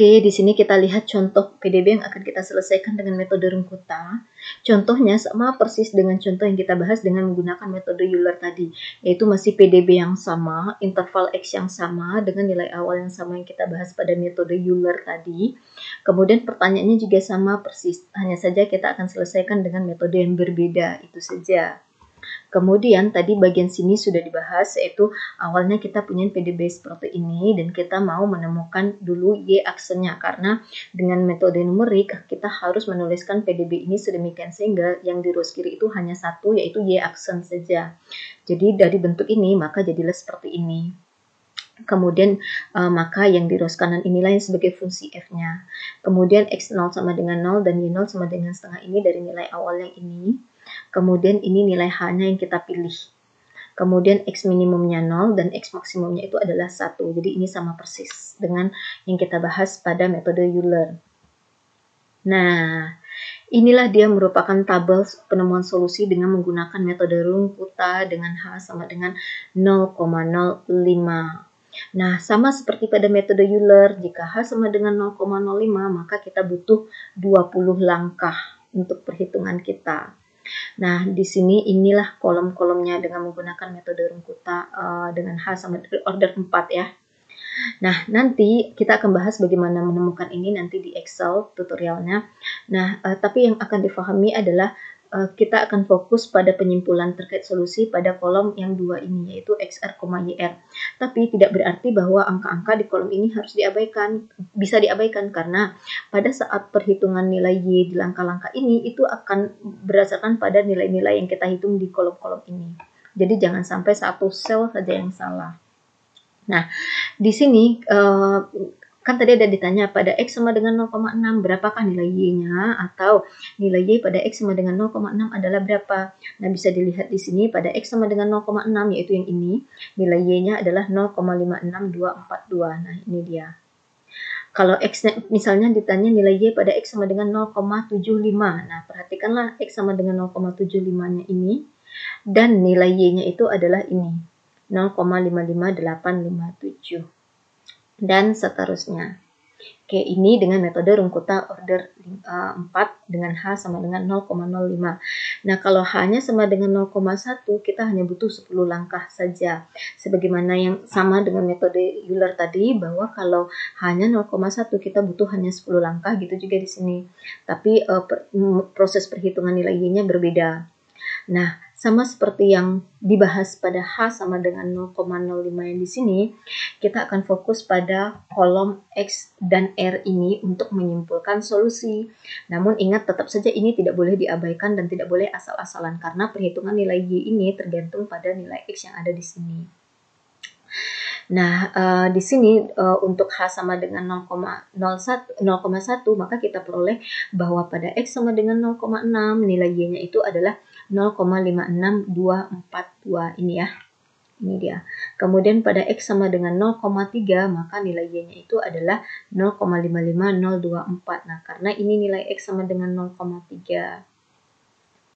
Oke, di sini kita lihat contoh PDB yang akan kita selesaikan dengan metode Runkuta. Contohnya sama persis dengan contoh yang kita bahas dengan menggunakan metode Euler tadi, yaitu masih PDB yang sama, interval X yang sama, dengan nilai awal yang sama yang kita bahas pada metode Euler tadi. Kemudian pertanyaannya juga sama persis, hanya saja kita akan selesaikan dengan metode yang berbeda, itu saja. Kemudian tadi bagian sini sudah dibahas, yaitu awalnya kita punya PDB seperti ini dan kita mau menemukan dulu Y aksennya, karena dengan metode numerik kita harus menuliskan PDB ini sedemikian sehingga yang di ruas kiri itu hanya satu, yaitu Y aksen saja. Jadi dari bentuk ini maka jadilah seperti ini. Kemudian maka yang di ruas kanan inilah yang sebagai fungsi f-nya. Kemudian x0 sama dengan 0 dan y0 sama dengan setengah ini dari nilai awal yang ini. Kemudian ini nilai h-nya yang kita pilih. Kemudian x minimumnya 0 dan x maksimumnya itu adalah 1. Jadi ini sama persis dengan yang kita bahas pada metode Euler. Nah, inilah dia merupakan tabel penemuan solusi dengan menggunakan metode Runkuta dengan h sama dengan 0,05. Nah, sama seperti pada metode Euler, jika h sama dengan 0,05 maka kita butuh 20 langkah untuk perhitungan kita. Nah, di sini inilah kolom-kolomnya dengan menggunakan metode Runkuta dengan H sama order 4 ya. Nah, nanti kita akan bahas bagaimana menemukan ini nanti di Excel tutorialnya. Nah, tapi yang akan difahami adalah kita akan fokus pada penyimpulan terkait solusi pada kolom yang dua ini, yaitu XR, YR. Tapi tidak berarti bahwa angka-angka di kolom ini harus diabaikan, bisa diabaikan karena pada saat perhitungan nilai Y di langkah-langkah ini itu akan berdasarkan pada nilai-nilai yang kita hitung di kolom-kolom ini. Jadi jangan sampai satu sel saja yang salah. Nah, di sini kan tadi ada ditanya pada X sama dengan 0,6 berapakah nilai Y-nya, atau nilai Y pada X sama dengan 0,6 adalah berapa. Nah, bisa dilihat di sini pada X sama dengan 0,6 yaitu yang ini, nilai Y-nya adalah 0,56242. Nah, ini dia. Kalau X misalnya ditanya nilai Y pada X sama dengan 0,75. Nah, perhatikanlah X sama dengan 0,75-nya ini dan nilai Y-nya itu adalah ini, 0,55857. Dan seterusnya. Oke, ini dengan metode Runkuta order 4 dengan H sama dengan 0,05. Nah, kalau H-nya sama dengan 0,1, kita hanya butuh 10 langkah saja. Sebagaimana yang sama dengan metode Euler tadi, bahwa kalau H-nya 0,1, kita butuh hanya 10 langkah, gitu juga di sini. Tapi proses perhitungan nilai Y-nya berbeda. Nah, sama seperti yang dibahas pada H sama dengan 0,05 yang di sini, kita akan fokus pada kolom X dan R ini untuk menyimpulkan solusi. Namun ingat, tetap saja ini tidak boleh diabaikan dan tidak boleh asal-asalan karena perhitungan nilai Y ini tergantung pada nilai X yang ada di sini. Nah, di sini untuk H sama dengan 0,1 maka kita peroleh bahwa pada X sama dengan 0,6 nilai Y-nya itu adalah 0,56242 ini ya. Ini dia. Kemudian pada X sama dengan 0,3 maka nilai Y-nya itu adalah 0,55024. Nah, karena ini nilai X sama dengan 0,3